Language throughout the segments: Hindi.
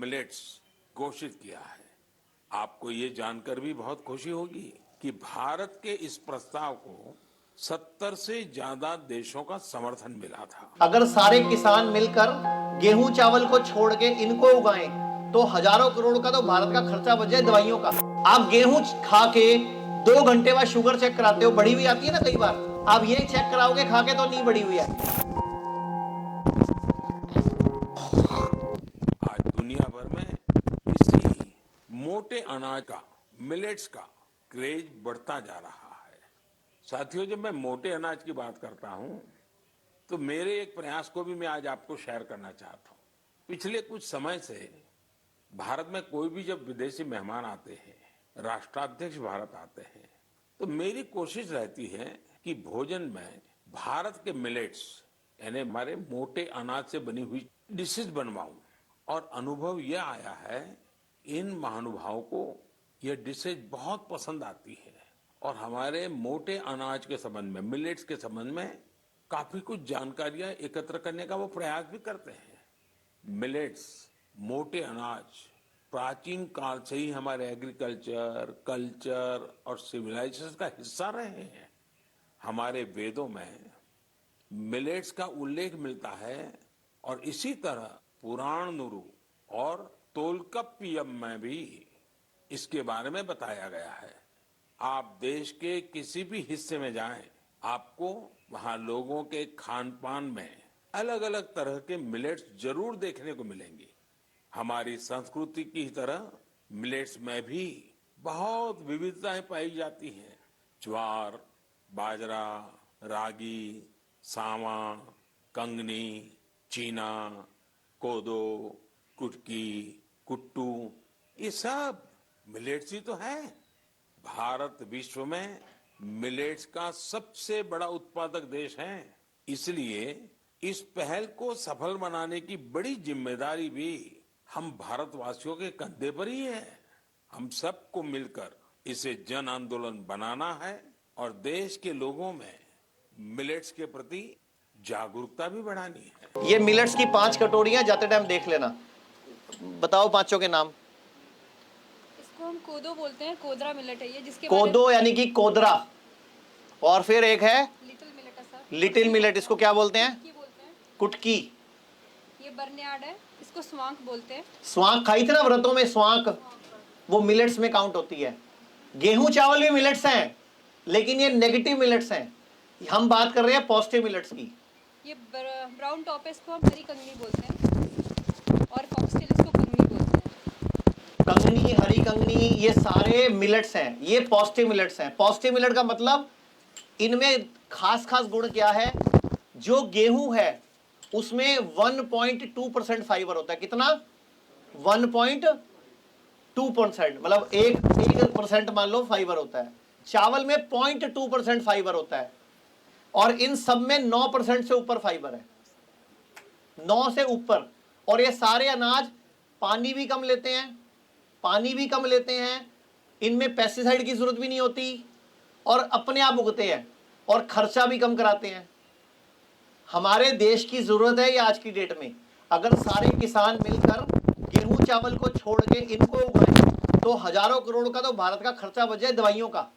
मिलेट्स घोषित किया है। आपको ये जानकर भी बहुत खुशी होगी कि भारत के इस प्रस्ताव को 70 से ज्यादा देशों का समर्थन मिला था। अगर सारे किसान मिलकर गेहूं चावल को छोड़ के इनको उगाएं तो हजारों करोड़ का तो भारत का खर्चा बच जाए दवाइयों का। आप गेहूं खा के 2 घंटे बाद शुगर चेक कराते हो, बढ़ी हुई आती है ना कई बार, आप ये चेक कराओगे खा के तो नहीं बढ़ी हुई आती। आज दुनिया भर में इसी मोटे अनाज का, मिलेट्स का क्रेज बढ़ता जा रहा है। साथियों, जब मैं मोटे अनाज की बात करता हूं तो मेरे एक प्रयास को भी मैं आज आपको शेयर करना चाहता हूं। पिछले कुछ समय से भारत में कोई भी जब विदेशी मेहमान आते हैं, राष्ट्राध्यक्ष भारत आते हैं, तो मेरी कोशिश रहती है कि भोजन में भारत के मिलेट्स यानी हमारे मोटे अनाज से बनी हुई डिशेस बनवाऊं। और अनुभव यह आया है, इन महानुभावों को यह डिशेज बहुत पसंद आती है और हमारे मोटे अनाज के संबंध में, मिलेट्स के संबंध में काफी कुछ जानकारियां एकत्र करने का वो प्रयास भी करते हैं। मिलेट्स, मोटे अनाज प्राचीन काल से ही हमारे एग्रीकल्चर, कल्चर और सिविलाइजेशन का हिस्सा रहे हैं। हमारे वेदों में मिलेट्स का उल्लेख मिलता है और इसी तरह पुराण नुरु और तोलकप्पियम में भी इसके बारे में बताया गया है। आप देश के किसी भी हिस्से में जाएं, आपको वहां लोगों के खान पान में अलग अलग तरह के मिलेट्स जरूर देखने को मिलेंगे। हमारी संस्कृति की तरह मिलेट्स में भी बहुत विविधताएं पाई जाती हैं। ज्वार, बाजरा, रागी, सावा, कंगनी, चीना, कोदो, कुटकी, कुट्टू, ये सब मिलेट्स ही तो है। भारत विश्व में मिलेट्स का सबसे बड़ा उत्पादक देश है। इसलिए इस पहल को सफल बनाने की बड़ी जिम्मेदारी भी हम भारतवासियों के कंधे पर ही है। हम सबको मिलकर इसे जन आंदोलन बनाना है और देश के लोगों में मिलेट्स के प्रति जागरूकता भी बढ़ानी है। ये मिलेट्स की 5 कटोरियां जाते टाइम देख लेना। बताओ पांचों के नाम। इसको हम कोदो बोलते हैं, कोदरा मिलेट है ये, जिसके कोदो यानी कि कोदरा, और फिर एक है लिटिल मिलेट है सर। लिटिल मिलेट, इसको क्या बोलते हैं? कुटकी बोलते हैं। कुटकी। ये बर्नयार्ड है, इसको स्वांक बोलते हैं। स्वांक खाई थी ना व्रतों में, स्वांक, वो मिलेट्स में काउंट होती है। गेहूं चावल भी मिलेट्स हैं, लेकिन ये नेगेटिव मिलेट्स हैं। हम बात कर रहे हैं पॉजिटिव मिलेट्स की। ये ब्राउन टॉप है, इसको हम हरी कंगनी बोलते हैं और फॉक्सटेल इसको कंगनी बोलते हैं। कंगनी, हरी कंगनी, ये सारे मिलेट्स हैं। ये पॉजिटिव मिलेट्स हैं। पॉजिटिव मिलेट का मतलब इनमें खास खास गुण क्या है? जो गेहूं है उसमें 1.2% फाइबर होता है। कितना? 1.2%, मतलब 1% मान लो फाइबर होता है। चावल में 0.2% फाइबर होता है और इन सब में 9% से ऊपर फाइबर है, 9 से ऊपर। और ये सारे अनाज पानी भी कम लेते हैं, इनमें पेस्टिसाइड की जरूरत भी नहीं होती और अपने आप उगते हैं और खर्चा भी कम कराते हैं। हमारे देश की जरूरत है ये आज की डेट में। अगर सारे किसान मिलकर गेहूं चावल को छोड़ के इनको उगाएं तो हजारों करोड़ का तो भारत का खर्चा बच जाए दवाइयों का।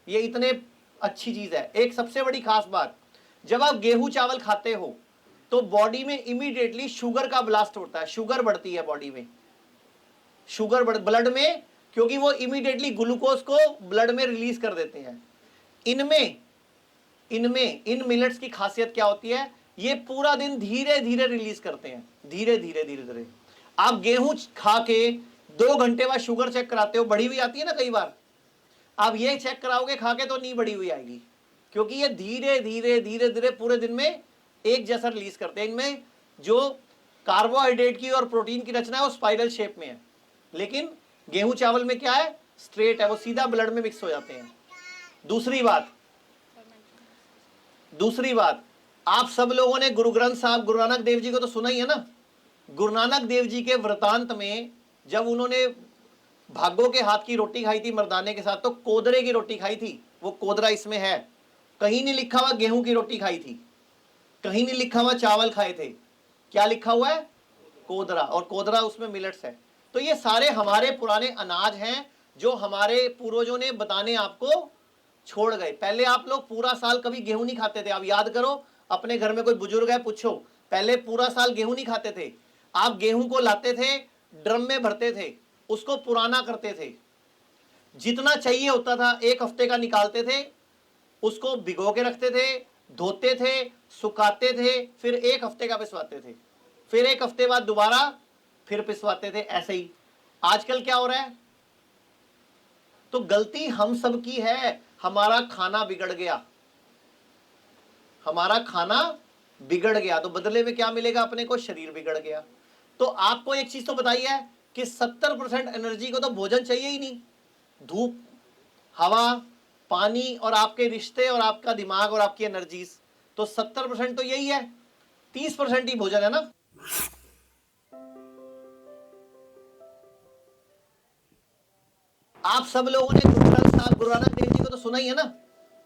ये इतने अच्छी चीज है। एक सबसे बड़ी खास बात, जब आप गेहूं चावल खाते हो तो बॉडी में इमीडिएटली शुगर का ब्लास्ट होता है, शुगर बढ़ती है बॉडी में, ब्लड में, क्योंकि वो इमीडिएटली ग्लूकोज को ब्लड में रिलीज कर देते हैं। इन मिलेट्स की खासियत क्या होती है? ये पूरा दिन धीरे धीरे रिलीज करते हैं, धीरे धीरे। आप गेहूं खा के 2 घंटे बाद शुगर चेक कराते हो, बढ़ी हुई आती है ना कई बार, आप ये चेक कराओगे खा के तो नहीं बढ़ी हुई आएगी, क्योंकि ये धीरे धीरे पूरे दिन में एक जैसा रिलीज करते हैं। इनमें जो कार्बोहाइड्रेट की और प्रोटीन की रचना है वो स्पाइरल शेप में है, लेकिन गेहूं चावल में क्या है? स्ट्रेट है, वो सीधा ब्लड में मिक्स हो जाते हैं। दूसरी बात, आप सब लोगों ने गुरु ग्रंथ साहब, गुरु नानक देव जी को तो सुना ही है ना। गुरु नानक देव जी के वृतांत में जब उन्होंने भागो के हाथ की रोटी खाई थी मर्दाने के साथ, तो कोदरे की रोटी खाई थी। वो कोदरा इसमें है, कहीं नहीं लिखा हुआ गेहूं की रोटी खाई थी, कहीं नहीं लिखा हुआ चावल खाए थे। क्या लिखा हुआ है? कोदरा, और कोदरा उसमें मिलेट्स है। तो ये सारे हमारे पुराने अनाज हैं जो हमारे पूर्वजों ने बताने आपको छोड़ गए। पहले आप लोग पूरा साल कभी गेहूं नहीं खाते थे। आप याद करो, अपने घर में कोई बुजुर्ग है पूछो, पहले पूरा साल गेहूं नहीं खाते थे। आप गेहूं को लाते थे, ड्रम में भरते थे, उसको पुराना करते थे, जितना चाहिए होता था 1 हफ्ते का निकालते थे, उसको भिगो के रखते थे, धोते थे, सुखाते थे, फिर 1 हफ्ते का पिसवाते थे, फिर 1 हफ्ते बाद दोबारा फिर पिसवाते थे। ऐसे ही आजकल क्या हो रहा है? तो गलती हम सब की है। हमारा खाना बिगड़ गया, हमारा खाना बिगड़ गया, तो बदले में क्या मिलेगा अपने को? शरीर बिगड़ गया। तो आपको एक चीज तो बताई है कि 70% एनर्जी को तो भोजन चाहिए ही नहीं। धूप, हवा, पानी और आपके रिश्ते और आपका दिमाग और आपकी एनर्जीज, तो 70% तो यही है, 30% ही भोजन है ना। आप सब लोगों ने गुरु ग्रंथ साहब, गुरु नानक देव जी को तो सुना ही है ना।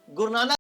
गुरु नानक